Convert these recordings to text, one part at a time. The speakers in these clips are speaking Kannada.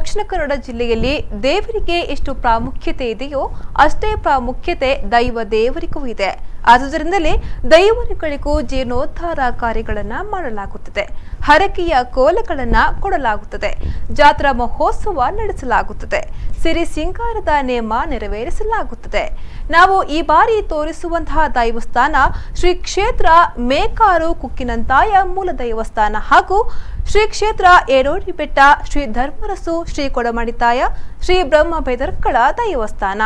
ದಕ್ಷಿಣ ಕನ್ನಡ ಜಿಲ್ಲೆಯಲ್ಲಿ ದೇವರಿಗೆ ಎಷ್ಟು ಪ್ರಾಮುಖ್ಯತೆ ಇದೆಯೋ ಅಷ್ಟೇ ಪ್ರಾಮುಖ್ಯತೆ ದೈವ ದೇವರಿಗೂ ಇದೆ. ಆದುದರಿಂದಲೇ ದೈವಗಳಿಗೂ ಜೀರ್ಣೋದ್ಧಾರ ಕಾರ್ಯಗಳನ್ನು ಮಾಡಲಾಗುತ್ತದೆ. ಹರಕೆಯ ಕೋಲಗಳನ್ನು ಕೊಡಲಾಗುತ್ತದೆ. ಜಾತ್ರಾ ಮಹೋತ್ಸವ ನಡೆಸಲಾಗುತ್ತದೆ. ಸಿರಿ ಸಿಂಗಾರದ ನೇಮ ನೆರವೇರಿಸಲಾಗುತ್ತದೆ. ನಾವು ಈ ಬಾರಿ ತೋರಿಸುವಂತಹ ದೈವಸ್ಥಾನ ಶ್ರೀ ಕ್ಷೇತ್ರ ಮೇಕಾರು ಕುಕ್ಕಿನಂತಾಯ ಮೂಲ ದೈವಸ್ಥಾನ ಹಾಗೂ ಶ್ರೀ ಕ್ಷೇತ್ರ ಏರೋಡಿ ಬೆಟ್ಟ ಶ್ರೀ ಧರ್ಮರಸು ಶ್ರೀ ಕೊಡಮಣಿತಾಯ ಶ್ರೀ ಬ್ರಹ್ಮ ಬೇದರ್ಕಳ ದೈವಸ್ಥಾನ.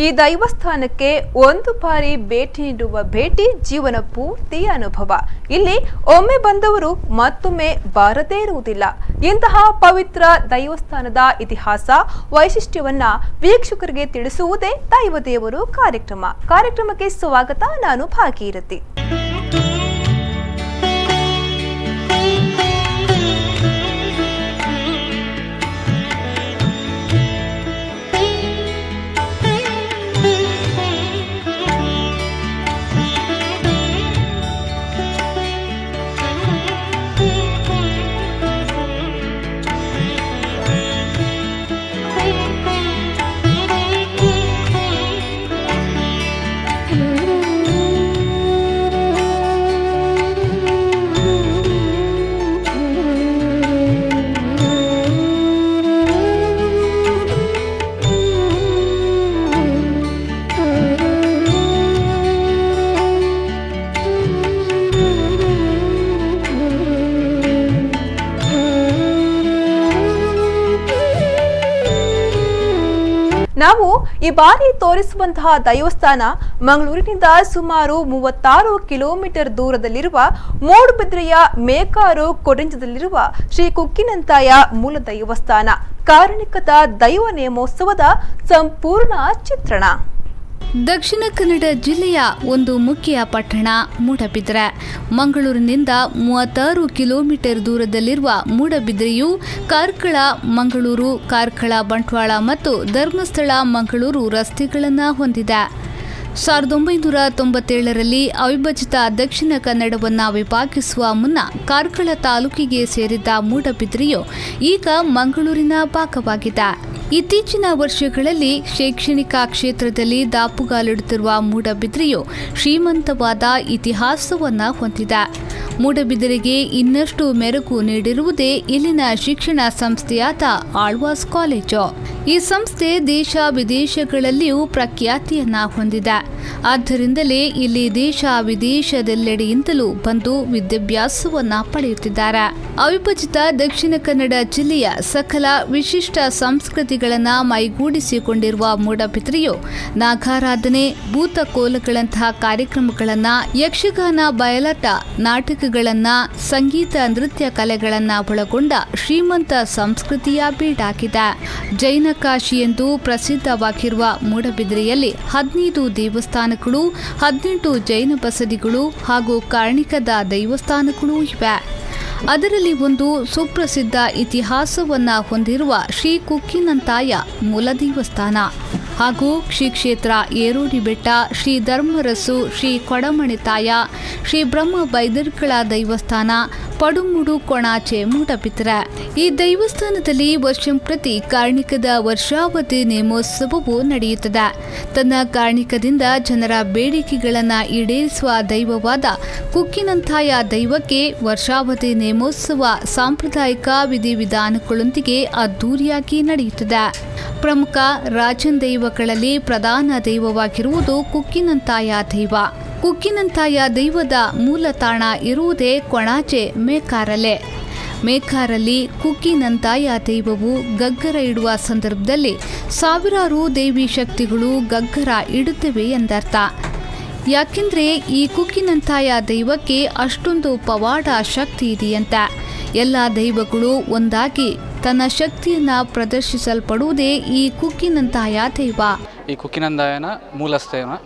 ಈ ದೈವಸ್ಥಾನಕ್ಕೆ ಒಂದು ಬಾರಿ ಭೇಟಿ ನೀಡುವ ಭೇಟಿ ಜೀವನ ಪೂರ್ತಿ ಅನುಭವ. ಇಲ್ಲಿ ಒಮ್ಮೆ ಬಂದವರು ಮತ್ತೊಮ್ಮೆ ಬಾರದೇ ಇರುವುದಿಲ್ಲ. ಇಂತಹ ಪವಿತ್ರ ದೈವಸ್ಥಾನದ ಇತಿಹಾಸ ವೈಶಿಷ್ಟ್ಯವನ್ನ ವೀಕ್ಷಕರಿಗೆ ತಿಳಿಸುವುದೇ ದೈವ ದೇವರು ಕಾರ್ಯಕ್ರಮಕ್ಕೆ ಸ್ವಾಗತ. ನಾನು ಭಾಗೀರಥಿ. ನಾವು ಈ ಬಾರಿ ತೋರಿಸುವಂತಹ ದೈವಸ್ಥಾನ ಮಂಗಳೂರಿನಿಂದ ಸುಮಾರು 36 ಕಿಲೋಮೀಟರ್ ದೂರದಲ್ಲಿರುವ ಮೂಡುಬಿದ್ರೆಯ ಮೇಕಾರು ಕೊಡಂಜದಲ್ಲಿರುವ ಶ್ರೀ ಕುಕ್ಕಿನಂತಾಯ ಮೂಲ ದೈವಸ್ಥಾನ. ಕಾರಣಿಕದ ದೈವ ನೇಮೋತ್ಸವದ ಸಂಪೂರ್ಣ ಚಿತ್ರಣ. ದಕ್ಷಿಣ ಕನ್ನಡ ಜಿಲ್ಲೆಯ ಒಂದು ಮುಖ್ಯ ಪಟ್ಟಣ ಮೂಡಬಿದ್ರೆ. ಮಂಗಳೂರಿನಿಂದ 36 ಕಿಲೋಮೀಟರ್ ದೂರದಲ್ಲಿರುವ ಮೂಡಬಿದ್ರೆಯು ಕಾರ್ಕಳ ಮಂಗಳೂರು, ಕಾರ್ಕಳ ಬಂಟ್ವಾಳ ಮತ್ತು ಧರ್ಮಸ್ಥಳ ಮಂಗಳೂರು ರಸ್ತೆಗಳನ್ನು ಹೊಂದಿದೆ. 1997ರಲ್ಲಿ ಅವಿಭಜಿತ ದಕ್ಷಿಣ ಕನ್ನಡವನ್ನು ವಿಭಾಗಿಸುವ ಮುನ್ನ ಕಾರ್ಕಳ ತಾಲೂಕಿಗೆ ಸೇರಿದ್ದ ಮೂಡಬಿದ್ರೆಯು ಈಗ ಮಂಗಳೂರಿನ ಭಾಗವಾಗಿದೆ. ಇತ್ತೀಚಿನ ವರ್ಷಗಳಲ್ಲಿ ಶೈಕ್ಷಣಿಕ ಕ್ಷೇತ್ರದಲ್ಲಿ ದಾಪುಗಾಲಿಡುತ್ತಿರುವ ಮೂಡಬಿದ್ರೆಯು ಶ್ರೀಮಂತವಾದ ಇತಿಹಾಸವನ್ನು ಹೊಂದಿದೆ. ಮೂಡಬಿದಿರೆಗೆ ಇನ್ನಷ್ಟು ಮೆರುಗು ನೀಡಿರುವುದೇ ಇಲ್ಲಿನ ಶಿಕ್ಷಣ ಸಂಸ್ಥೆಯಾದ ಆಳ್ವಾಸ್ ಕಾಲೇಜು. ಈ ಸಂಸ್ಥೆ ದೇಶ ವಿದೇಶಗಳಲ್ಲಿಯೂ ಪ್ರಖ್ಯಾತಿಯನ್ನ ಹೊಂದಿದೆ. ಆದ್ದರಿಂದಲೇ ಇಲ್ಲಿ ದೇಶ ವಿದೇಶದೆಲ್ಲೆಡೆಯಿಂದಲೂ ಬಂದು ವಿದ್ಯಾಭ್ಯಾಸವನ್ನ ಪಡೆಯುತ್ತಿದ್ದಾರೆ. ಅವಿಭಜಿತ ದಕ್ಷಿಣ ಕನ್ನಡ ಜಿಲ್ಲೆಯ ಸಕಲ ವಿಶಿಷ್ಟ ಸಂಸ್ಕೃತಿಗಳನ್ನು ಮೈಗೂಡಿಸಿಕೊಂಡಿರುವ ಮೂಡಬಿದ್ರೆಯು ನಾಗಾರಾಧನೆ, ಭೂತಕೋಲಗಳಂತಹ ಕಾರ್ಯಕ್ರಮಗಳನ್ನು, ಯಕ್ಷಗಾನ, ಬಯಲಾಟ, ನಾಟಕಗಳನ್ನು, ಸಂಗೀತ, ನೃತ್ಯ ಕಲೆಗಳನ್ನು ಒಳಗೊಂಡ ಶ್ರೀಮಂತ ಸಂಸ್ಕೃತಿಯ ಬೀಡಾಗಿದೆ. ಜೈನ ಕಾಶಿ ಎಂದು ಪ್ರಸಿದ್ಧವಾಗಿರುವ ಮೂಡಬಿದ್ರೆಯಲ್ಲಿ 15 ದೇವಸ್ಥಾನಗಳು, 18 ಜೈನ ಬಸದಿಗಳು ಹಾಗೂ ಕಾರಣಿಕದ ದೈವಸ್ಥಾನಗಳು ಇವೆ. ಅದರಲ್ಲಿ ಒಂದು ಸುಪ್ರಸಿದ್ಧ ಇತಿಹಾಸವನ್ನು ಹೊಂದಿರುವ ಶ್ರೀ ಕುಕ್ಕಿನಂತಾಯ ಮೂಲ ದೇವಸ್ಥಾನ ಹಾಗೂ ಶ್ರೀ ಕ್ಷೇತ್ರ ಏರೋಡಿ ಬೆಟ್ಟ, ಶ್ರೀ ಧರ್ಮರಸು ಶ್ರೀ ಕೊಡಮಣಿತಾಯ ಶ್ರೀ ಬ್ರಹ್ಮ ಬೈದರ್ಕಳ ದೈವಸ್ಥಾನ, ಪಡುಮುಡು ಕೊಣಾಚೆ ಮೂಡಬಿದ್ರೆ. ಈ ದೈವಸ್ಥಾನದಲ್ಲಿ ವರ್ಷಂಪ್ರತಿ ಕಾರಣಿಕದ ವರ್ಷಾವಧಿ ನೇಮೋತ್ಸವವು ನಡೆಯುತ್ತದೆ. ತನ್ನ ಕಾರಣಿಕದಿಂದ ಜನರ ಬೇಡಿಕೆಗಳನ್ನು ಈಡೇರಿಸುವ ದೈವವಾದ ಕುಕ್ಕಿನಂತಾಯ ದೈವಕ್ಕೆ ವರ್ಷಾವಧಿ ನೇಮೋತ್ಸವ ಸಾಂಪ್ರದಾಯಿಕ ವಿಧಿವಿಧಾನಗಳೊಂದಿಗೆ ಅದ್ದೂರಿಯಾಗಿ ನಡೆಯುತ್ತದೆ. ಪ್ರಮುಖ ರಾಜನ್ ದೈವಗಳಲ್ಲಿ ಪ್ರಧಾನ ದೈವವಾಗಿರುವುದು ಕುಕ್ಕಿನಂತಾಯ ದೈವ. ಕುಕ್ಕಿನಂತಾಯ ದೈವದ ಮೂಲ ತಾಣ ಇರುವುದೇ ಕೊಣಾಚೆ ಮೇಕಾರಲ್ಲೇ. ಮೇಕಾರಲ್ಲಿ ಕುಕ್ಕಿನಂತಾಯ ದೈವವು ಗಗ್ಗರ ಇಡುವ ಸಂದರ್ಭದಲ್ಲಿ ಸಾವಿರಾರು ದೇವಿ ಶಕ್ತಿಗಳು ಗಗ್ಗರ ಇಡುತ್ತವೆ ಎಂದರ್ಥ. ಯಾಕೆಂದರೆ ಈ ಕುಕ್ಕಿನಂತಾಯ ದೈವಕ್ಕೆ ಅಷ್ಟೊಂದು ಪವಾಡ ಶಕ್ತಿ ಇದೆಯಂತೆ. ಎಲ್ಲ ದೈವಗಳು ಒಂದಾಗಿ ತನ್ನ ಶಕ್ತಿಯನ್ನು ಪ್ರದರ್ಶಿಸಲ್ಪಡುವುದೇ ಈ ಕುಕ್ಕಿನಂತಾಯ ದೈವ. ಈ ಕುಕ್ಕಿನಂದಾಯನ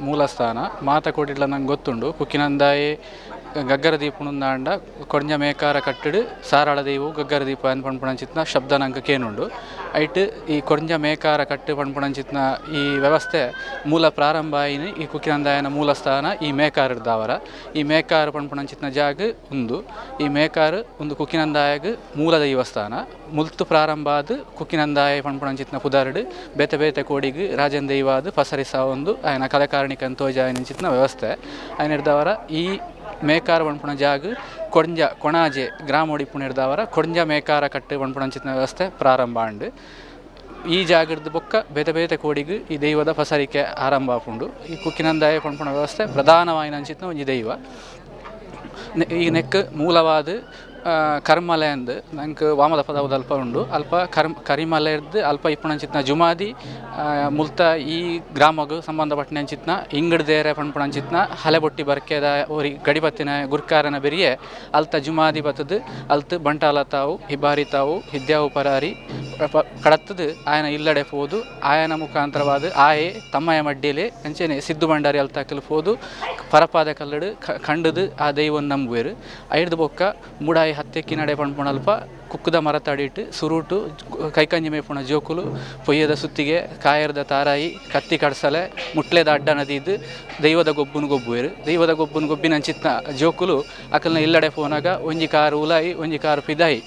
ಮೂಲಸ್ಥಾನ ಮಾತ ಕೋಟಿಡ್ಲ ನಂಗೆ ಗೊತ್ತುಂಡು. ಕುಕ್ಕಿನಂದಾಯಿ ಗಗ್ಗರ ದೀಪುಂದಾಂಡ ಕೊಡ್ಂಜ ಮೇಕಾರ ಕಟ್ಟಡು ಸಾರಾಳ ದೈವು ಗಗ್ಗರ ದೀಪ ಅನ್ ಪಂಪುಣಂಚಿತ್ನ ಶಬ್ದ ನಂಗೆ ಕೇನುಂಡು ಐಟ್ ಈ ಕೊಡ್ಂಜ ಮೇಕಾರ ಕಟ್ಟು ಪಂಪುಣಂಚಿತ್ನ ಈ ವ್ಯವಸ್ಥೆ ಮೂಲ ಪ್ರಾರಂಭ ಆಯಿನ ಈ ಕುಕ್ಕಿನಂದಾಯನ ಮೂಲ ಸ್ಥಾನ ಈ ಮೇಕಾರದಾವರ ಈ ಮೇಕಾರ ಪಂಪುಣಂಚಿತ್ನ ಜಾಗ ಒಂದು ಈ ಮೇಕಾರ ಒಂದು ಕುಕ್ಕಿನಂದಾಯಗ ಮೂಲ ದೈವಸ್ಥಾನ ಮುಲ್ತು ಪ್ರಾರಂಭ ಆದ ಕುಕ್ಕಿನಂದಾಯ ಪಂಪುಣಂಚಿತ್ನ ಪುದಾರ್ಡ್ ಬೇತೆ ಬೇತೆ ಕೋಡಿಗೆ ರಾಜನ್ ದೈವಾದ ಪಸರಿಸ ಒಂದು ಆಯನ ಕಲೆಕಾರಣಿಕ ಅಂತೋಜಾಯನಿಂಚಿತ್ನ ವ್ಯವಸ್ಥೆ ಆಯ್ನಿಡ್ದವರ ಈ ಮೇಕಾರ ಪಂಪುಣ ಜಾಗ ಕೊಡ್ಂಜ ಕೊಣಾಜೆ ಗ್ರಾಮ ಒಡಿಪುಣಿಡ್ದವರ ಕೊಡ್ಂಜ ಮೇಕಾರ ಕಟ್ಟು ಪಂಪುಣಂಚಿತ್ನ ವ್ಯವಸ್ಥೆ ಪ್ರಾರಂಭ ಆಂಡ್ ಈ ಜಾಗದ ಬೊಕ್ಕ ಬೇತೆ ಬೇತೆ ಕೋಡಿಗೆ ಈ ದೈವದ ಪಸರಿಕೆ ಆರಂಭ ಆಪುಂಡು ಈ ಕುಕ್ಕಿನಂದಾಯ ಪಂಪುಣ ವ್ಯವಸ್ಥೆ ಪ್ರಧಾನವಾಯಿನಂಚಿತ್ನ ಒಂಜಿ ದೈವ ಈ ನೆಕ್ ಮೂಲವಾದ ಕರ್ಮಲೆ ಅಂದು ನಂಗೆ ವಾಮದ ಪದವು ಅಲ್ಪ ಉಂಡು ಅಲ್ಪ ಕರಿಮಲೆರ್ದು ಅಲ್ಪ ಇಪ್ಪುಣಂಚಿತ್ನ ಜುಮಾದಿ ಮುಲ್ತ ಈ ಗ್ರಾಮಗೂ ಸಂಬಂಧಪಟ್ಟಂಚಿತ್ನ ಇಂಗಡ್ದೇರೆ ಪಂಪುಣಂಚಿತ್ನ ಹಲೆಬೊಟ್ಟಿ ಬರ್ಕೆದ ಒರಿ ಗಡಿಪತ್ತಿನ ಗುರ್ಕಾರನ ಬೆರಿಯೆ ಅಲ್ತ ಜುಮಾದಿ ಬತ್ತದು ಅಲ್ತು ಬಂಟಾಲ ತಾವು ಹಿಬಾರಿ ತಾವು ಹಿದ್ಯಾವು ಪರಾರಿ ಕಡತ್ತದು ಆಯನ ಇಲ್ಲಡೆ ಪೋದು ಆಯನ ಮುಖಾಂತರವಾದ ಆಯೆ ತಮ್ಮಯ ಮಡ್ಡಿಲೆ ಅಂಚೆನೆ ಸಿದ್ದು ಬಂಡಾರಿ ಅಲ್ತಾಕಲು ಪೋದು ಪರಪಾದ ಕಲ್ಲಡು ಕಂಡದು ಆ ದೈವನ್ ನಂಬುವೆರು ಐಡ್ದು ಬೊಕ್ಕ ಮುಡಾಯಿ ಹತ್ತೆಕ್ಕಿ ನಡೆ ಪಂಪುಣಲ್ಪ ಕುಕ್ಕದ ಮರ ತಡಿಟ್ಟು ಸುರುಟು ಕೈಕಂಜಿ ಮೇಪುಣ ಜೋಕುಲು ಪೊಯ್ಯದ ಸುತ್ತಿಗೆ ಕಾಯರ್ದ ತಾರಾಯಿ ಕತ್ತಿ ಕಡ್ಸಲೆ ಮುಟ್ಲೆದ ಅಡ್ಡ ನದಿದ್ದು ದೈವದ ಗೊಬ್ಬುನು ಗೊಬ್ಬುವೆರು ದೈವದ ಗೊಬ್ಬುನು ಗೊಬ್ಬಿನಂಚಿತ್ನ ಜೋಕುಲು ಅಕಲ್ನ ಇಲ್ಲಡೆ ಪೋನಾಗ ಒಂಜಿ ಕಾರು ಉಲಾಯಿ ಒಂಜಿ ಕಾರು ಪಿದಾಯಿ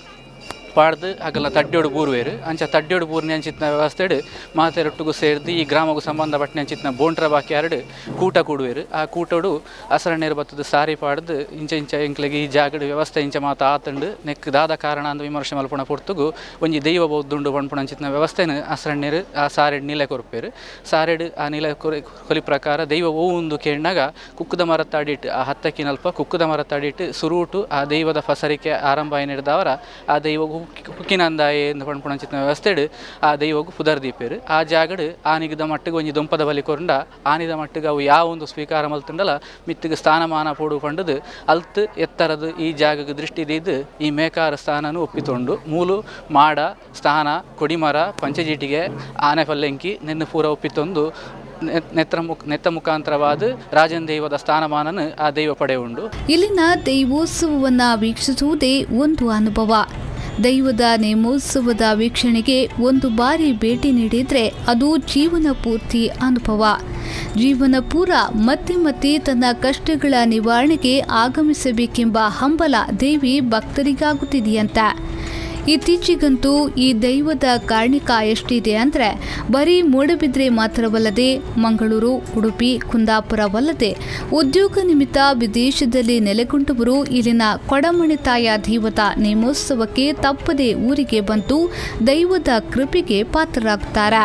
ಪಾಡ್ದು ಅಕಲ್ನ ತಡ್ಡೋಡು ಬೂರುವೇರು ಅಂಚ ತಡ್ಡೋಡು ಬೂರ್ನಿ ಅಂಚಿತ್ನ ವ್ಯವಸ್ಥೆಡು ಮಾತೆರೊಟ್ಟಿಗೂ ಸೇರಿದು ಈ ಗ್ರಾಮಗೂ ಸಂಬಂಧಪಟ್ಟ ಅಂಚಿತ್ನ ಬೋಂಟ್ರ ಬಾಕಿ ಎರಡು ಕೂಟ ಕೂಡುವೇರು ಆ ಕೂಟೋಡು ಹಸರಣ್ಣೇರು ಬತ್ತದು ಸಾರಿ ಪಾಡ್ದು ಇಂಚ ಇಂಚ ಎಂಕ್ಲೆಗೆ ಈ ಜಾಗದ ವ್ಯವಸ್ಥೆ ಇಂಚ ಮಾತ ಆತಂಡು ನೆಕ್ ದಾದ ಕಾರಣ ಅಂದು ವಿಮರ್ಶೆ ಮಲ್ಪುಣ ಪೊರ್ತುಗು ಒಂಜಿ ದೈವ ಬೌದ್ದುಂಡು ಪಂಪುಣ ಅಂಚಿತ್ನ ವ್ಯವಸ್ಥೆನ ಹಸರಣ್ಣೇರು ಆ ಸಾರೆಡ್ ನೀಲೆ ಕೊರ್ಪೇರು ಸಾರೆಡ್ ಆ ನೀಲೆ ಕೊಲಿ ಪ್ರಕಾರ ದೈವ ಒಂದು ಕೇಳಿನಾಗ ಕುಕ್ಕದ ಮರ ತಾಡಿಟ್ಟು ಆ ಹತ್ತಕ್ಕಿನಲ್ಪ ಕುಕ್ಕದ ಮರ ತಾಡಿಟ್ಟು ಸುರುಟು ಆ ದೈವದ ಫಸರಿಕೆ ಆರಂಭ ಏನಿಡ್ದವರ ಆ ದೈವಗೂ ಕುಕ್ಕಿನಂದಾಯ ಎಂದು ಪಂಪುಣಂಚಿತ್ನ ವ್ಯವಸ್ಥೆಡು ಆ ದೈವಗೂ ಪುದರ್ದೀಪೇರು ಆ ಜಾಗಡು ಆನಿಗದ ಮಟ್ಟಿಗೆ ಒಂಜಿ ದೊಂಪದ ಬಲಿ ಕೊರಂಡ ಆನಿದ ಮಟ್ಟಿಗೆ ಅವು ಯಾವ ಒಂದು ಸ್ವೀಕಾರ ಮಲ್ತುಂಡಲ್ಲ ಮಿತ್ತಿಗೆ ಸ್ಥಾನಮಾನ ಪೋಡು ಪಂಡದು ಅಲ್ತು ಎತ್ತರದು ಈ ಜಾಗಕ್ಕೆ ದೃಷ್ಟಿ ದೀದು ಈ ಮೇಕಾರ ಸ್ಥಾನನು ಒಪ್ಪಿತೊಂಡು ಮೂಲು ಮಾಡ ಸ್ಥಾನ ಕೊಡಿಮರ ಪಂಚಜೀಟಿಗೆ ಆನೆ ಪಲ್ಲೆಂಕಿ ನೆನ್ನು ಪೂರ ಒಪ್ಪಿತೊಂದು ನೆತ್ತ ಮುಖಾಂತರವಾದ ರಾಜನ್ ದೈವದ ಸ್ಥಾನಮಾನನು ಆ ದೈವ ಪಡೆ ಉಂಡು. ಇಲ್ಲಿನ ದೈವೋತ್ಸವವನ್ನು ವೀಕ್ಷಿಸುವುದೇ ಒಂದು ಅನುಭವ. ದೈವದ ನೇಮೋತ್ಸವದ ವೀಕ್ಷಣೆಗೆ ಒಂದು ಬಾರಿ ಭೇಟಿ ನೀಡಿದರೆ ಅದು ಜೀವನ ಪೂರ್ತಿ ಅನುಭವ. ಜೀವನ ಪೂರ ಮತ್ತೆ ಮತ್ತೆ ತನ್ನ ಕಷ್ಟಗಳ ನಿವಾರಣೆಗೆ ಆಗಮಿಸಬೇಕೆಂಬ ಹಂಬಲ ದೇವಿ ಭಕ್ತರಿಗಾಗುತ್ತಿದೆಯಂತ. ಇತ್ತೀಚೆಗಂತೂ ಈ ದೈವದ ಕಾರಣಿಕ ಎಷ್ಟಿದೆ ಅಂದರೆ ಬರೀ ಮೂಡಬಿದ್ರೆ ಮಾತ್ರವಲ್ಲದೆ ಮಂಗಳೂರು, ಉಡುಪಿ, ಕುಂದಾಪುರವಲ್ಲದೆ ಉದ್ಯೋಗ ನಿಮಿತ್ತ ವಿದೇಶದಲ್ಲಿ ನೆಲೆಗೊಂಡವರು ಇಲ್ಲಿನ ಕೊಡಮಣಿತಾಯ ದೈವದ ನೇಮೋತ್ಸವಕ್ಕೆ ತಪ್ಪದೆ ಊರಿಗೆ ಬಂದು ದೈವದ ಕೃಪೆಗೆ ಪಾತ್ರರಾಗುತ್ತಾರೆ.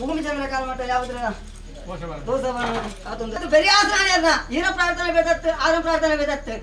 ಭೂಮಿ ಚಂದ್ರ ಕಾಲ ಮಟ್ಟ ಯಾವ್ದ್ರ பெரிய ஆசிரியர் தான் ஈர பிரார்த்தனை வேதத்து ஆரம் பிரார்த்தனை வேதத்து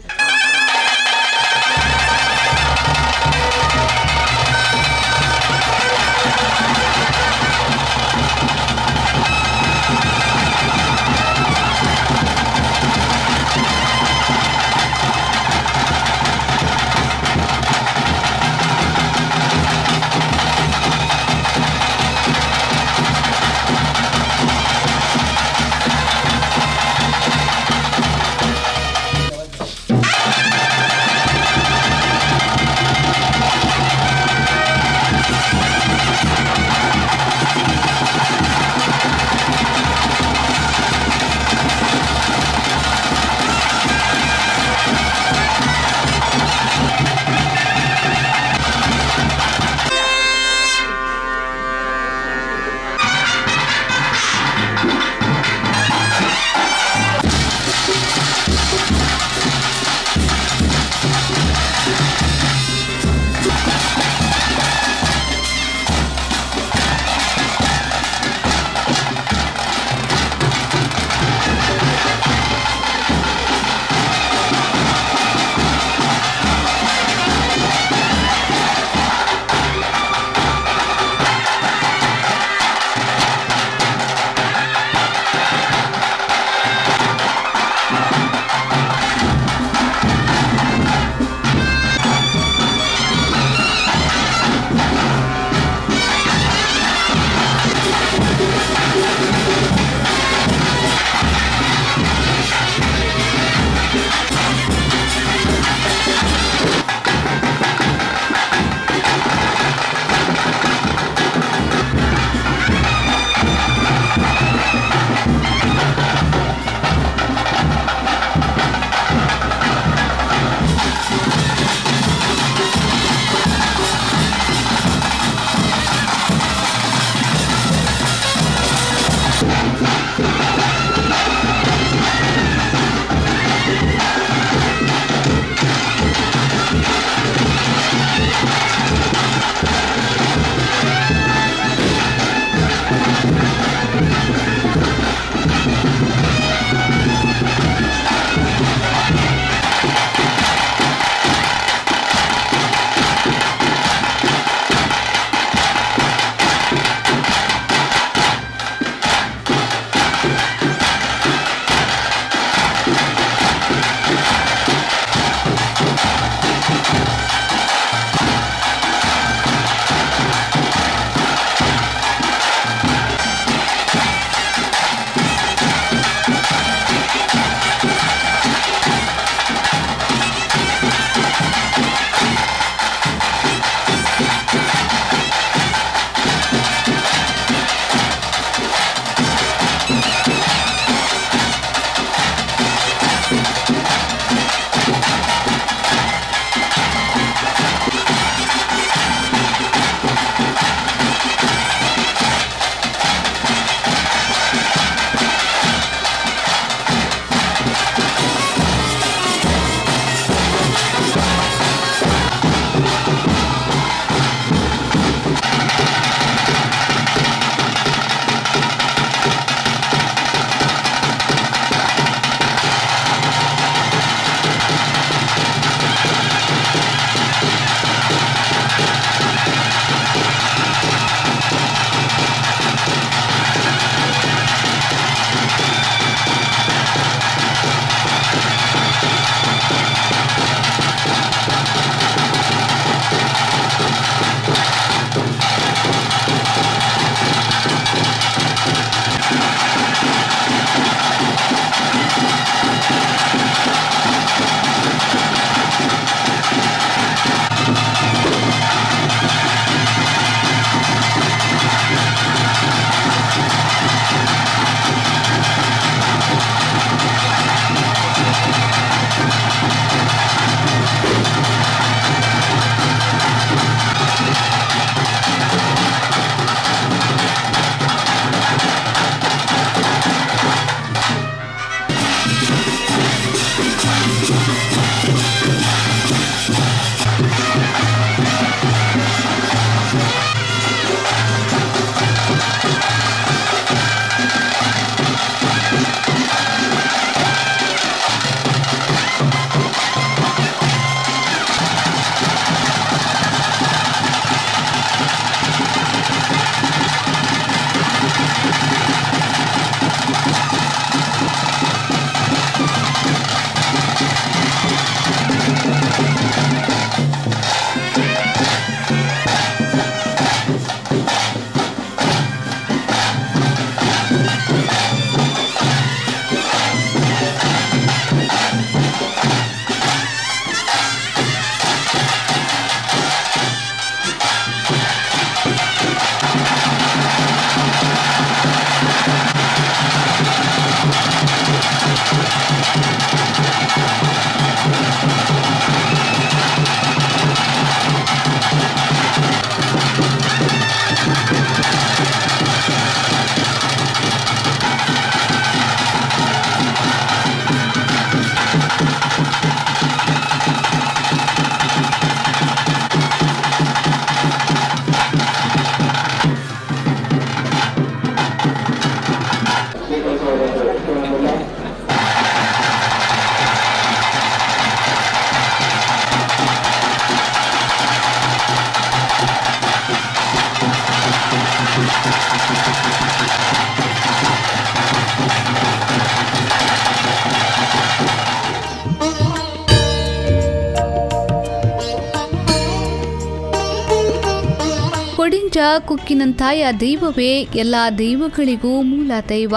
ಕೊಡಿಂಜ ಕುಕ್ಕಿನಂತಾಯ ದೈವವೇ ಎಲ್ಲ ದೈವಗಳಿಗೂ ಮೂಲ ದೈವ.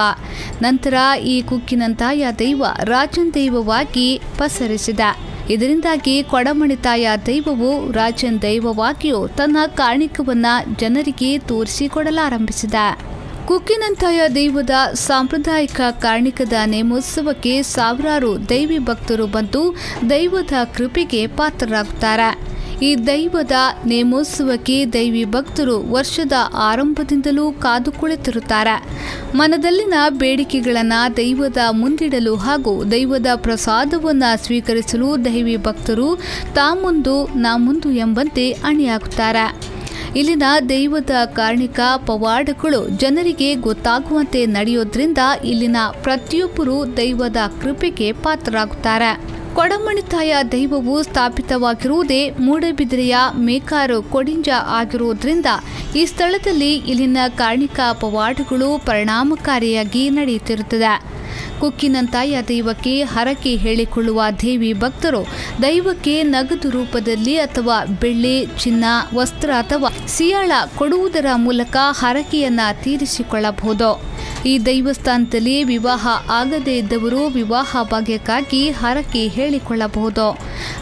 ನಂತರ ಈ ಕುಕ್ಕಿನಂತಾಯ ದೈವ ರಾಜನ್ ದೈವವಾಗಿ ಪಸರಿಸಿದ. ಇದರಿಂದಾಗಿ ಕೊಡಮಣಿತಾಯ ದೈವವು ರಾಜನ್ ದೈವವಾಗಿಯೂ ತನ್ನ ಕಾಣಿಕವನ್ನ ಜನರಿಗೆ ತೋರಿಸಿಕೊಡಲಾರಂಭಿಸಿದ. ಕುಕ್ಕಿನಂತಾಯ ದೈವದ ಸಾಂಪ್ರದಾಯಿಕ ಕಾರ್ಣಿಕದ ನೇಮೋತ್ಸವಕ್ಕೆ ಸಾವಿರಾರು ದೈವಿ ಭಕ್ತರು ಬಂದು ದೈವದ ಕೃಪೆಗೆ ಪಾತ್ರರಾಗುತ್ತಾರೆ. ಈ ದೈವದ ನೇಮೋತ್ಸವಕ್ಕೆ ದೈವಿ ಭಕ್ತರು ವರ್ಷದ ಆರಂಭದಿಂದಲೂ ಕಾದು ಕುಳಿತಿರುತ್ತಾರೆ. ಮನದಲ್ಲಿನ ಬೇಡಿಕೆಗಳನ್ನು ದೈವದ ಮುಂದಿಡಲು ಹಾಗೂ ದೈವದ ಪ್ರಸಾದವನ್ನು ಸ್ವೀಕರಿಸಲು ದೈವಿ ಭಕ್ತರು ತಾ ಮುಂದು ನಾ ಮುಂದು ಎಂಬಂತೆ ಅಣಿಯಾಗುತ್ತಾರೆ. ಇಲ್ಲಿನ ದೈವದ ಕಾರ್ಣಿಕ ಪವಾಡಗಳು ಜನರಿಗೆ ಗೊತ್ತಾಗುವಂತೆ ನಡೆಯೋದ್ರಿಂದ ಇಲ್ಲಿನ ಪ್ರತಿಯೊಬ್ಬರೂ ದೈವದ ಕೃಪೆಗೆ ಪಾತ್ರರಾಗುತ್ತಾರೆ. ಕೊಡಮಣಿತಾಯ ದೈವವು ಸ್ಥಾಪಿತವಾಗಿರುವುದೇ ಮೂಡಬಿದಿರೆಯ ಮೇಕಾರು ಕೊಡಿಂಜ ಆಗಿರುವುದರಿಂದ ಈ ಸ್ಥಳದಲ್ಲಿ ಇಲ್ಲಿನ ಕಾರ್ಣಿಕ ಪವಾಡಗಳು ಪರಿಣಾಮಕಾರಿಯಾಗಿ ನಡೆಯುತ್ತಿರುತ್ತದೆ. ಕುಕ್ಕಿನಂತಾಯ ದೈವಕ್ಕೆ ಹರಕೆ ಹೇಳಿಕೊಳ್ಳುವ ದೇವಿ ಭಕ್ತರು ದೈವಕ್ಕೆ ನಗದು ರೂಪದಲ್ಲಿ ಅಥವಾ ಬೆಳ್ಳಿ, ಚಿನ್ನ, ವಸ್ತ್ರ ಅಥವಾ ಸಿಯಾಳ ಕೊಡುವುದರ ಮೂಲಕ ಹರಕೆಯನ್ನ ತೀರಿಸಿಕೊಳ್ಳಬಹುದು. ಈ ದೈವಸ್ಥಾನದಲ್ಲಿ ವಿವಾಹ ಆಗದೇ ಇದ್ದವರು ವಿವಾಹ ಭಾಗ್ಯಕ್ಕಾಗಿ ಹರಕೆ ಹೇಳಿಕೊಳ್ಳಬಹುದು.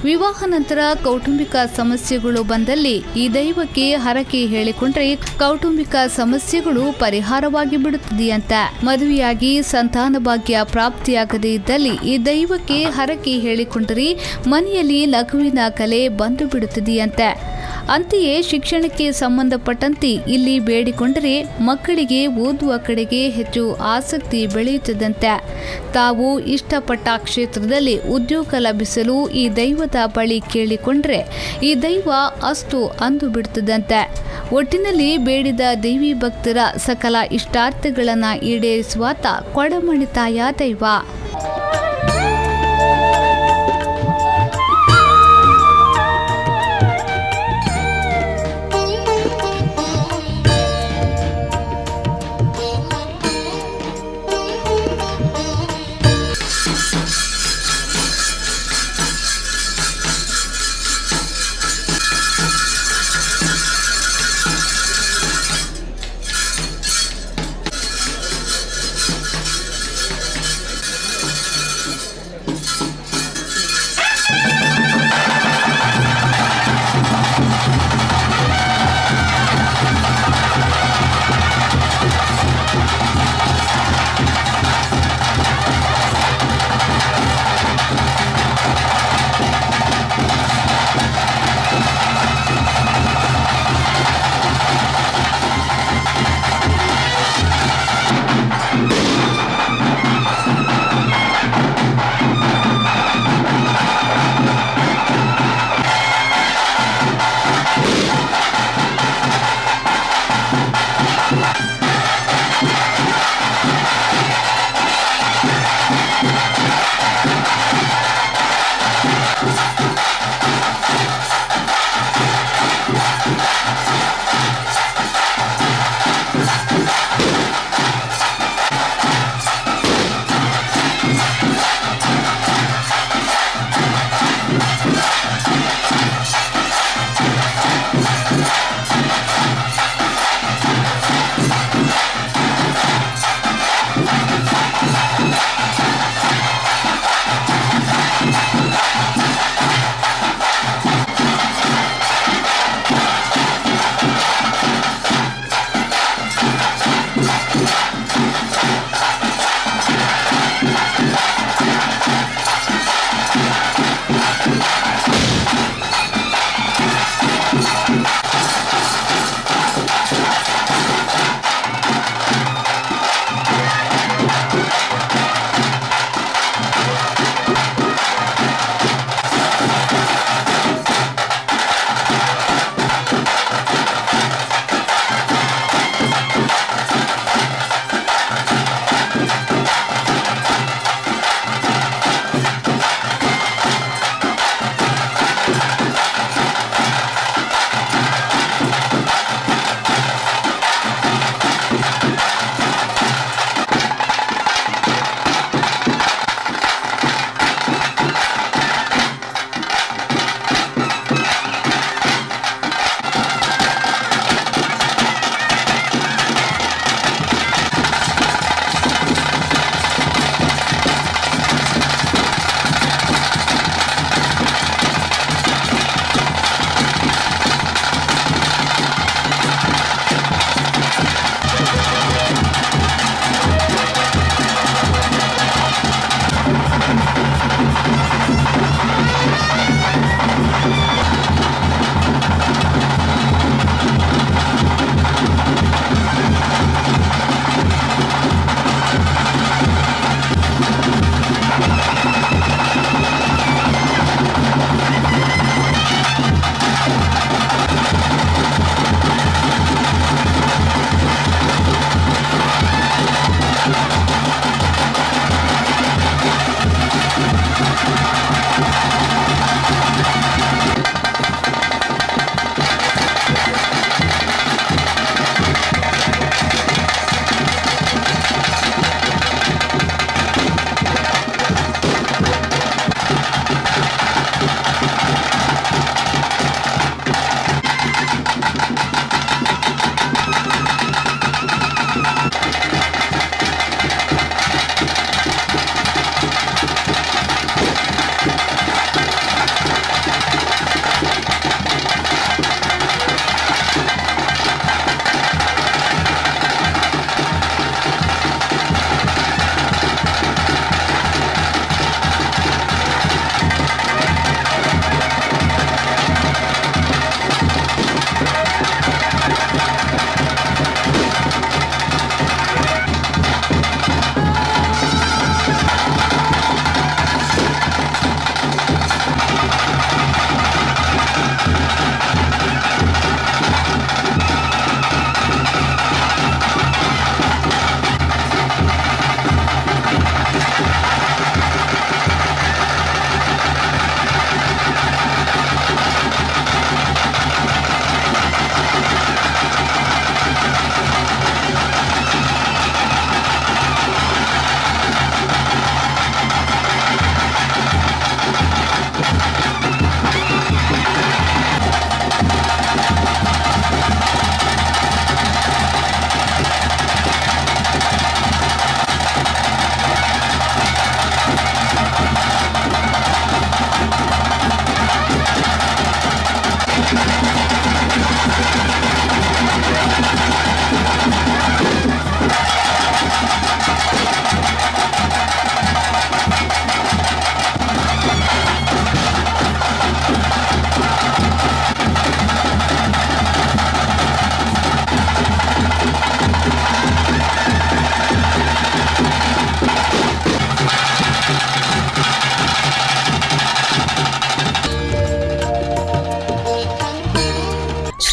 ವಿವಾಹ ನಂತರ ಕೌಟುಂಬಿಕ ಸಮಸ್ಯೆಗಳು ಬಂದಲ್ಲಿ ಈ ದೈವಕ್ಕೆ ಹರಕೆ ಹೇಳಿಕೊಂಡ್ರೆ ಕೌಟುಂಬಿಕ ಸಮಸ್ಯೆಗಳು ಪರಿಹಾರವಾಗಿ ಬಿಡುತ್ತದೆಯಂತೆ. ಮದುವೆಯಾಗಿ ಸಂತಾನ ಭಾಗ್ಯ ಪ್ರಾಪ್ತಿಯಾಗದೇ ಇದ್ದಲ್ಲಿ ಈ ದೈವಕ್ಕೆ ಹರಕೆ ಹೇಳಿಕೊಂಡರೆ ಮನೆಯಲ್ಲಿ ನಗುವಿನ ಕಲೆ ಬಂದು ಬಿಡುತ್ತದೆಯಂತೆ. ಅಂತೆಯೇ ಶಿಕ್ಷಣಕ್ಕೆ ಸಂಬಂಧಪಟ್ಟಂತೆ ಇಲ್ಲಿ ಬೇಡಿಕೊಂಡರೆ ಮಕ್ಕಳಿಗೆ ಓದುವ ಕಡೆಗೆ ಹೆಚ್ಚು ಆಸಕ್ತಿ ಬೆಳೆಯುತ್ತದಂತೆ. ತಾವು ಇಷ್ಟಪಟ್ಟ ಕ್ಷೇತ್ರದಲ್ಲಿ ಉದ್ಯೋಗ ಲಭಿಸಲು ಈ ದೈವದ ಬಳಿ ಕೇಳಿಕೊಂಡ್ರೆ ಈ ದೈವ ಅಷ್ಟು ಅಂದು ಬಿಡುತ್ತದಂತೆ. ಒಟ್ಟಿನಲ್ಲಿ ಬೇಡಿದ ದೇವಿ ಭಕ್ತರ ಸಕಲ ಇಷ್ಟಾರ್ಥಗಳನ್ನು ಈಡೇರಿಸುವಾತ ಕೊಡಮಣಿತಾಯ ದೈವ.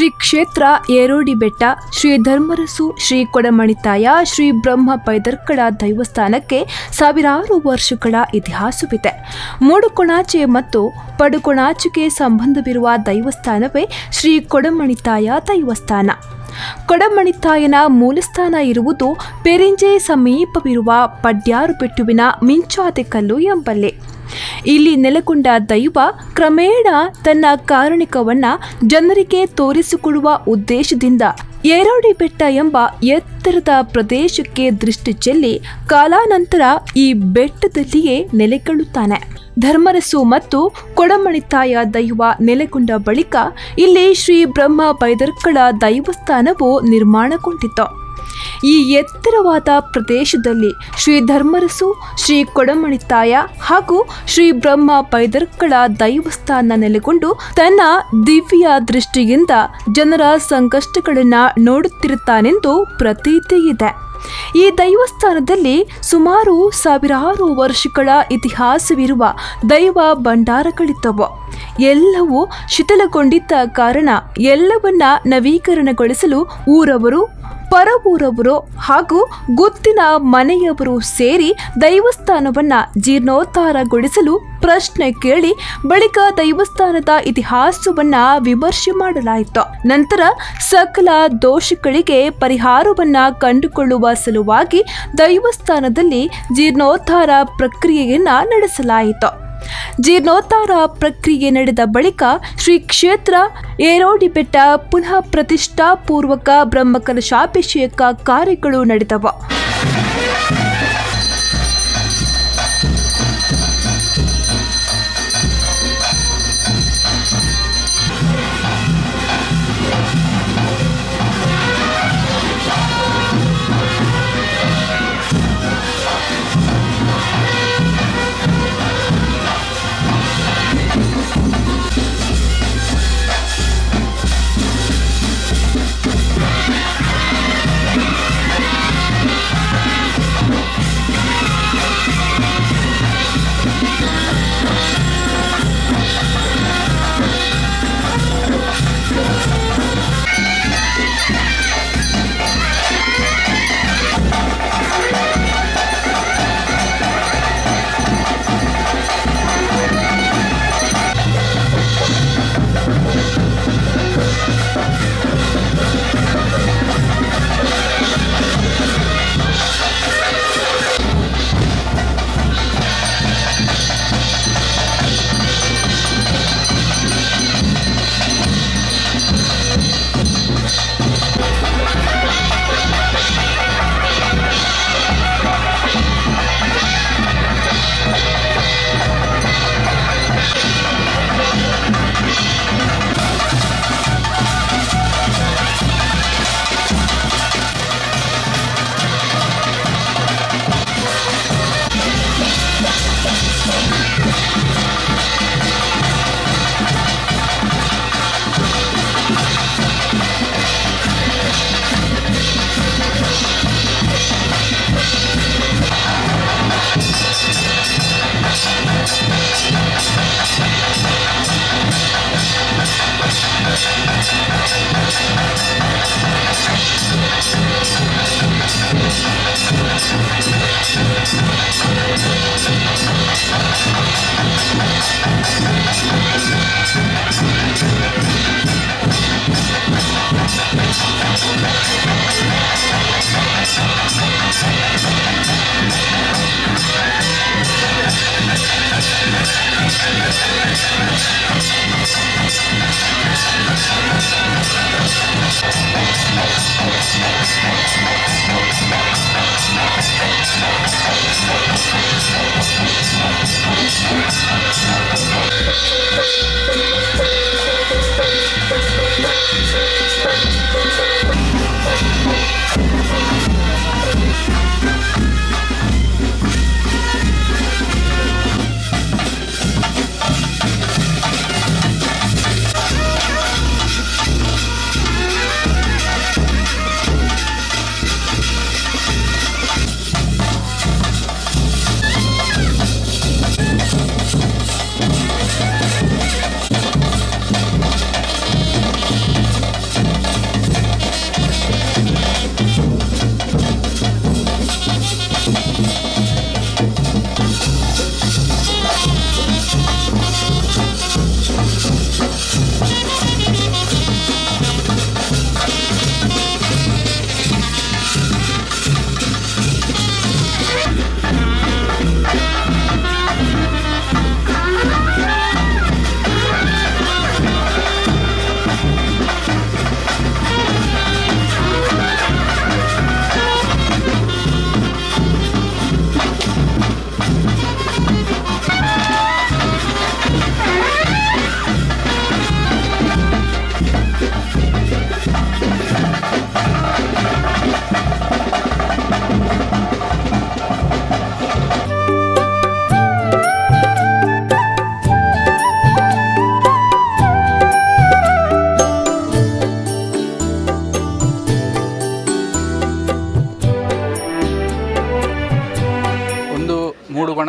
ಶ್ರೀ ಕ್ಷೇತ್ರ ಏರೋಡಿ ಬೆಟ್ಟ, ಶ್ರೀ ಧರ್ಮರಸು, ಶ್ರೀ ಕೊಡಮಣಿತಾಯ, ಶ್ರೀ ಬ್ರಹ್ಮ ಪೈದರ್ಕಳ ದೈವಸ್ಥಾನಕ್ಕೆ ಸಾವಿರಾರು ವರ್ಷಗಳ ಇತಿಹಾಸವಿದೆ. ಮೂಡುಕೊಣಾಚೆ ಮತ್ತು ಪಡುಕೊಣಾಚೆಗೆ ಸಂಬಂಧವಿರುವ ದೈವಸ್ಥಾನವೇ ಶ್ರೀ ಕೊಡಮಣಿತಾಯ ದೈವಸ್ಥಾನ. ಕೊಡಮಣಿತಾಯನ ಮೂಲಸ್ಥಾನ ಇರುವುದು ಪೆರಿಂಜೆ ಸಮೀಪವಿರುವ ಪಡ್ಯಾರುಬೆಟ್ಟುವಿನ ಮಿಂಚಾತೆಕಲ್ಲು ಎಂಬಲ್ಲಿ. ಇಲ್ಲಿ ನೆಲೆಗೊಂಡ ದೈವ ಕ್ರಮೇಣ ತನ್ನ ಕಾರಣಿಕವನ್ನ ಜನರಿಗೆ ತೋರಿಸಿಕೊಡುವ ಉದ್ದೇಶದಿಂದ ಏರೋಡಿ ಬೆಟ್ಟ ಎಂಬ ಎತ್ತರದ ಪ್ರದೇಶಕ್ಕೆ ದೃಷ್ಟಿ ಚೆಲ್ಲಿ ಕಾಲಾನಂತರ ಈ ಬೆಟ್ಟದಲ್ಲಿಯೇ ನೆಲೆಗೊಳ್ಳುತ್ತಾನೆ. ಧರ್ಮರಸು ಮತ್ತು ಕೊಡಮಣಿತಾಯ ದೈವ ನೆಲೆಗೊಂಡ ಬಳಿಕ ಇಲ್ಲಿ ಶ್ರೀ ಬ್ರಹ್ಮ ಪೈದರ್ಕಳ ದೈವಸ್ಥಾನವು ನಿರ್ಮಾಣಗೊಂಡಿತು. ಈ ಎತ್ತರವಾದ ಪ್ರದೇಶದಲ್ಲಿ ಶ್ರೀ ಧರ್ಮರಸು, ಶ್ರೀ ಕೊಡಮಣಿತಾಯ ಹಾಗೂ ಶ್ರೀ ಬ್ರಹ್ಮ ಪೈದರ್ಕಳ ದೈವಸ್ಥಾನ ನೆಲೆಗೊಂಡು ತನ್ನ ದಿವ್ಯ ದೃಷ್ಟಿಯಿಂದ ಜನರ ಸಂಕಷ್ಟಗಳನ್ನು ನೋಡುತ್ತಿರುತ್ತಾನೆಂದು ಪ್ರತೀತಿ ಇದೆ. ಈ ದೈವಸ್ಥಾನದಲ್ಲಿ ಸುಮಾರು ಸಾವಿರಾರು ವರ್ಷಗಳ ಇತಿಹಾಸವಿರುವ ದೈವ ಭಂಡಾರಗಳಿದ್ದವು. ಎಲ್ಲವೂ ಶಿಥಿಲಗೊಂಡಿದ್ದ ಕಾರಣ ಎಲ್ಲವನ್ನ ನವೀಕರಣಗೊಳಿಸಲು ಊರವರು, ಪರವೂರವರು ಹಾಗೂ ಗುತ್ತಿನ ಮನೆಯವರು ಸೇರಿ ದೈವಸ್ಥಾನವನ್ನ ಜೀರ್ಣೋದ್ಧಾರಗೊಳಿಸಲು ಪ್ರಶ್ನೆ ಕೇಳಿ ಬಳಿಕ ದೈವಸ್ಥಾನದ ಇತಿಹಾಸವನ್ನ ವಿಮರ್ಶೆ ಮಾಡಲಾಯಿತು. ನಂತರ ಸಕಲ ದೋಷಗಳಿಗೆ ಪರಿಹಾರವನ್ನ ಕಂಡುಕೊಳ್ಳುವ ಸಲುವಾಗಿ ದೈವಸ್ಥಾನದಲ್ಲಿ ಜೀರ್ಣೋದ್ಧಾರ ಪ್ರಕ್ರಿಯೆಯನ್ನ ನಡೆಸಲಾಯಿತು. ಜೀರ್ಣೋದ್ಧಾರ ಪ್ರಕ್ರಿಯೆ ನಡೆದ ಬಳಿಕ ಶ್ರೀ ಕ್ಷೇತ್ರ ಏರೋಡಿ ಬೆಟ್ಟ ಪುನಃ ಪ್ರತಿಷ್ಠಾಪೂರ್ವಕ ಬ್ರಹ್ಮಕಲಶಾಭಿಷೇಕ ಕಾರ್ಯಗಳು ನಡೆದವು.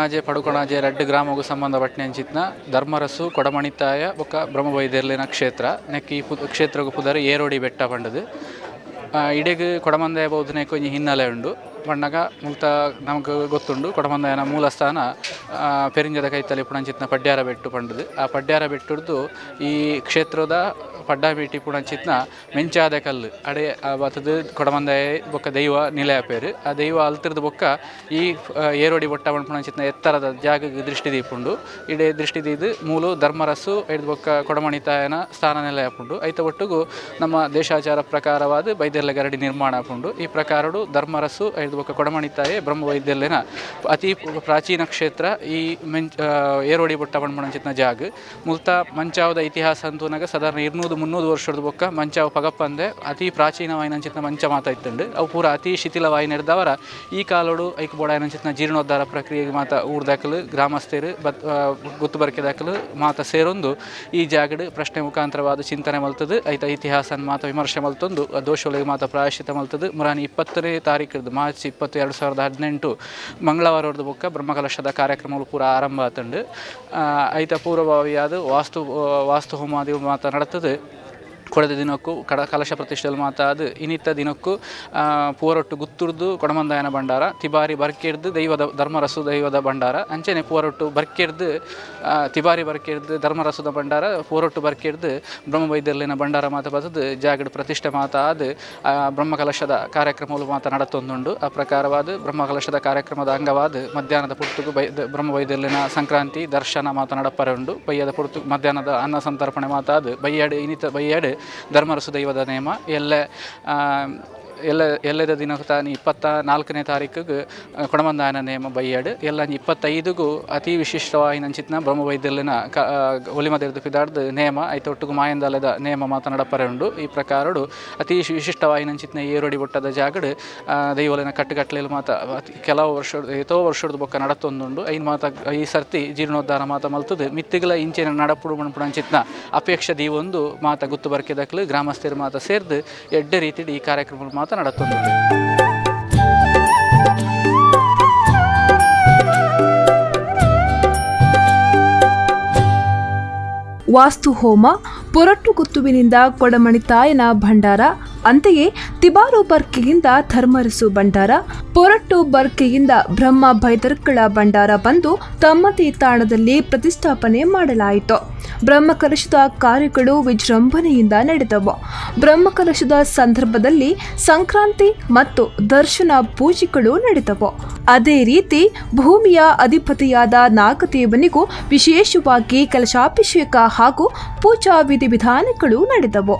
ಮುಡುಕೊಣಾಜೆ ಪಡುಕೊಣಾಜೆ 2 ಗ್ರಾಮಗೂ ಸಂಬಂಧಪಟ್ಟನೆ ಅಂಚಿತ್ನ ಧರ್ಮರಸು ಕೊಡಮಣಿತಾಯ ಬೊಕ್ಕ ಬ್ರಹ್ಮವೈದ್ಯರ್ಲಿನ ಕ್ಷೇತ್ರ ನೆಕ್ಕಿ ಕ್ಷೇತ್ರಗೂ ಪುದರ್ ಏರೋಡಿ ಬೆಟ್ಟ ಪಂಡದು ಇಡೆಗ್ ಕೊಡಮಂದಾಯ ಬೌದ್ಧನೆ ಕೊಂಚ ಹಿನ್ನೆಲೆ ಉಂಡು ಪಂಡಗ ಮುಕ್ತ ನಮಗೆ ಗೊತ್ತುಂಡು ಕೊಡಮಂದಾಯನ ಮೂಲ ಸ್ಥಾನ ಪೆರಿಂಜದ ಕೈತಲಿ ಪುಣಂಚಿತ್ನ ಪಡ್ಯಾರ ಬೆಟ್ಟು ಪಂಡದು ಆ ಪಡ್ಯಾರ ಬೆಟ್ಟುಡ್ದು ಈ ಕ್ಷೇತ್ರದ ಪಡ್ಡಾಬೇಟಿ ಪುಣಂಚಿತ್ನ ಮೆಂಚಾದ ಕಲ್ಲು ಅಡೆ ಬತ್ತದು ಕೊಡಮಂದಾಯ ಬೊಕ್ಕ ದೈವ ನಿಲಯ ಪೇರು ಆ ದೈವ ಅಲ್ತಿರ್ದು ಬೊಕ್ಕ ಈ ಏರೋಡಿ ಬೊಟ್ಟ ಪುಣಂಚಿತ್ನ ಎತ್ತರದ ಜಾಗಕ್ಕೆ ದೃಷ್ಟಿ ದೀಪುಂಡು ಇಡೆ ದೃಷ್ಟಿ ದೀದು ಮೂಲು ಧರ್ಮರಸ್ಸು ಐದು ಬೊಕ್ಕ ಕೊಡಮಣಿತಾಯನ ಸ್ಥಾನ ನೆಲೆ ಹಾಪುಂಡು ಐತ ಒಟ್ಟಿಗೂ ನಮ್ಮ ದೇಶಾಚಾರ ಪ್ರಕಾರವಾದ ಬೈದೆರ್ಲೆ ಗರಡಿ ನಿರ್ಮಾಣ ಹಾಪುಂಡು ಈ ಪ್ರಕಾರಡು ಧರ್ಮರಸ್ಸು ಐದು ಬೊಕ್ಕ ಕೊಡಮಣಿತಾಯೆ ಬ್ರಹ್ಮವೈದ್ಯರ್ಲಿನ ಅತಿ ಪ್ರಾಚೀನ ಕ್ಷೇತ್ರ ಈ ಏರೋಡಿ ಬೊಟ್ಟ ಪುಣಂಚಿತ್ನ ಜಾಗ ಮುಲ್ತ ಮಂಚಾವದ ಇತಿಹಾಸ ಅಂತೂನಾಗ ಸಾಧಾರಣ 200-300 ವರ್ಷದ ಬೊಕ್ಕ ಮಂಚಾವ ಪಗಪ್ಪಂದೆ ಅತಿ ಪ್ರಾಚೀನವಾಯಿನಂಚಿತ್ನ ಮಂಚ ಮಾತಾಯ್ತಂಡು ಅವು ಪೂರ ಅತಿ ಶಿಥಿಲವಾಯಿ ನಡೆದವರ ಈ ಕಾಲೋಡು ಐಕ್ ಬೋಡಾಯನಂಚಿತ್ನ ಜೀರ್ಣೋದ್ಧಾರ ಪ್ರಕ್ರಿಯೆಗೆ ಮಾತ ಊರ್ದಾಕಲು ಗ್ರಾಮಸ್ಥರು ಗೊತ್ತು ಬರ್ಕೆದಾಕಲು ಮಾತ ಸೇರೊಂದು ಈ ಜಾಗಡ್ ಪ್ರಶ್ನೆ ಮುಖಾಂತರವಾದ ಚಿಂತನೆ ಮಲ್ತದು ಐತ ಇತಿಹಾಸ ಮಾತ ವಿಮರ್ಶೆ ಮಲ್ತೊಂದು ದೋಷಗಳಿಗೆ ಮಾತ ಪ್ರಾಯಶ್ಚಿತ ಮಲ್ತದು ಮುರಾನಿ 20ನೇ ತಾರೀಕು ಮಾರ್ಚ್ 20, 2018 ಮಂಗಳವಾರದ ಬೊಕ್ಕ ಬ್ರಹ್ಮಕಲಶದ ಕಾರ್ಯಕ್ರಮಗಳು ಪೂರ ಆರಂಭ ಆತಂಡು ಐತ ಪೂರ್ವಭಾವಿಯಾದ ವಾಸ್ತು ಹೋಮಾದಿ ಮಾತ ನಡತದೆ ಕೊಡದ ದಿನಕ್ಕೂ ಕಲಶ ಪ್ರತಿಷ್ಠೆಯಲ್ಲಿ ಮಾತಾದು ಇನ್ನಿತ್ತ ದಿನಕ್ಕೂ ಪೂರೊಟ್ಟು ಗುತ್ತುರ್ದು ಕೊಡಮಂದಾಯನ ಭಂಡಾರ ತಿಬಾರಿ ಬರ್ಕೆಡ್ದು ದೈವದ ಧರ್ಮರಸು ದೈವದ ಭಂಡಾರ ಅಂಚನೆ ಪೂರೊಟ್ಟು ಬರ್ಕೆಡ್ದು ತಿಬಾರಿ ಬರ್ಕೆಡ್ದು ಧರ್ಮರಸದ ಭಂಡಾರ ಪೂರೊಟ್ಟು ಬರ್ಕೆಡ್ದು ಬ್ರಹ್ಮವೈದ್ಯರ್ಲಿನ ಭಂಡಾರ ಮಾತ ಬರ್ತದು ಜಾಗಡ್ ಪ್ರತಿಷ್ಠೆ ಮಾತಾದು ಬ್ರಹ್ಮಕಲಶದ ಕಾರ್ಯಕ್ರಮಗಳು ಮಾತ ನಡತೊಂದುಂಡು ಆ ಪ್ರಕಾರವಾದ ಬ್ರಹ್ಮಕಲಶದ ಕಾರ್ಯಕ್ರಮದ ಅಂಗವಾದ ಮಧ್ಯಾಹ್ನದ ಪುರ್ತುಗು ಬ್ರಹ್ಮವೈದ್ಯರ್ಲಿನ ಸಂಕ್ರಾಂತಿ ದರ್ಶನ ಮಾತ ನಡಪರುಂಡು ಬಯ್ಯದ ಪುರ್ತು ಮಧ್ಯಾಹ್ನದ ಅನ್ನ ಸಂತರ್ಪಣೆ ಮಾತಾದು ಬಯ್ಯಾಡು ಇನ್ನಿತ ಬಯ್ಯಾಡು ಧರ್ಮರಸು ದೈವದ ನೇಮ ಎಲ್ಲದ ದಿನಕ್ಕೆ ತಾನು 24ನೇ ತಾರೀಕಿಗೆ ಕೊಡಮಂದಾಯನ ನೇಮ ಬಯ್ಯಾಡು ಎಲ್ಲ 25ಗೂ ಅತಿ ವಿಶಿಷ್ಟವಾಗಿ ನಂಚಿತ್ನ ಬ್ರಹ್ಮವೈದ್ಯರ್ಲಿನ ಒಲಿಮದಿರ್ದು ಪಿದಾಡ್ದು ನೇಮ ಐತೊಟ್ಟಿಗೂ ಮಾಯಂದಾಲದ ನೇಮ ಮಾತನಾಡಪರೆ ಉಂಡು ಈ ಪ್ರಕಾರಡು ಅತಿ ವಿಶಿಷ್ಟವಾಗಿ ನಂಚಿತ್ನ ಏರೋಡಿ ಬೊಟ್ಟದ ಜಾಗಡ್ ದೈವಲಿನ ಕಟ್ಟುಗಟ್ಟಲೆಯಲ್ಲಿ ಮಾತ ಕೆಲವು ಎಷ್ಟೋ ವರ್ಷದ ಬೊಕ್ಕ ನಡತೊಂದುಂಡು ಐನ್ ಮಾತ ಈ ಸರ್ತಿ ಜೀರ್ಣೋದ್ಧಾರ ಮಾತ ಮಲ್ತದು ಮಿತ್ತಿಗಳ ಇಂಚಿನ ನಡಪುಡು ಮಣ್ಪುಣಂಚಿತ್ನ ಅಪೇಕ್ಷೆ ದೀವೊಂದು ಮಾತ ಗುತ್ತು ಬರ್ಕೆದಕ್ಲು ಗ್ರಾಮಸ್ಥರು ಮಾತ ಸೇರ್ದು ಎಡ್ಡೆ ರೀತಿ ಈ ಕಾರ್ಯಕ್ರಮ ಮಾತ ನಡತೊಂದುಂಡು. ವಾಸ್ತು ಹೋಮ ಪೊರಟ್ಟು ಗುತ್ತುವಿನಿಂದ ಕೊಡಮಣಿತಾಯನ ಭಂಡಾರ ಅಂತೆಯೇ ತಿಬಾರು ಬರ್ಕೆಯಿಂದ ಧರ್ಮರಸು ಭಂಡಾರ ಪೊರಟ್ಟು ಬರ್ಕೆಯಿಂದ ಬ್ರಹ್ಮ ಬೈದರ್ಕಳ ಭಂಡಾರ ಬಂದು ತಮ್ಮದೇ ತಾಣದಲ್ಲಿ ಪ್ರತಿಷ್ಠಾಪನೆ ಮಾಡಲಾಯಿತು. ಬ್ರಹ್ಮಕಲಶದ ಕಾರ್ಯಗಳು ವಿಜೃಂಭಣೆಯಿಂದ ನಡೆದವು. ಬ್ರಹ್ಮಕಲಶದ ಸಂದರ್ಭದಲ್ಲಿ ಸಂಕ್ರಾಂತಿ ಮತ್ತು ದರ್ಶನ ಪೂಜೆಗಳು ನಡೆದವು. ಅದೇ ರೀತಿ ಭೂಮಿಯ ಅಧಿಪತಿಯಾದ ನಾಗದೇವನಿಗೂ ವಿಶೇಷವಾಗಿ ಕಲಶಾಭಿಷೇಕ ಹಾಗೂ ಪೂಜಾ ವಿಧಿವಿಧಾನಗಳು ನಡೆದವು.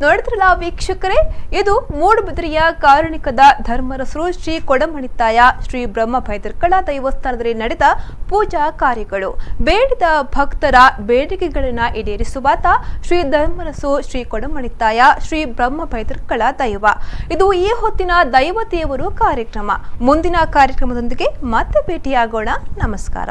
ನೋಡಿದ್ರಲ್ಲ ವೀಕ್ಷಕರೇ, ಇದು ಮೂಡುಬಿದಿರೆಯ ಕಾರಣಿಕದ ಧರ್ಮರಸರು ಶ್ರೀ ಕೊಡಮಣಿತಾಯ ಶ್ರೀ ಬ್ರಹ್ಮ ಭೈದರ್ಕಳ ದೇವಸ್ಥಾನದಲ್ಲಿ ನಡೆದ ಪೂಜಾ ಕಾರ್ಯಗಳು. ಬೇಡಿದ ಭಕ್ತರ ಬೇಡಿಕೆಗಳನ್ನ ಈಡೇರಿಸುವಾತ ಶ್ರೀ ಧರ್ಮರಸು ಶ್ರೀ ಕೊಡಮಣಿತಾಯ ಶ್ರೀ ಬ್ರಹ್ಮ ಭೈದರ್ಕಳ ದೈವ. ಇದು ಈ ಹೊತ್ತಿನ ದೈವ ದೇವರು ಕಾರ್ಯಕ್ರಮ. ಮುಂದಿನ ಕಾರ್ಯಕ್ರಮದೊಂದಿಗೆ ಮತ್ತೆ ಭೇಟಿಯಾಗೋಣ. ನಮಸ್ಕಾರ.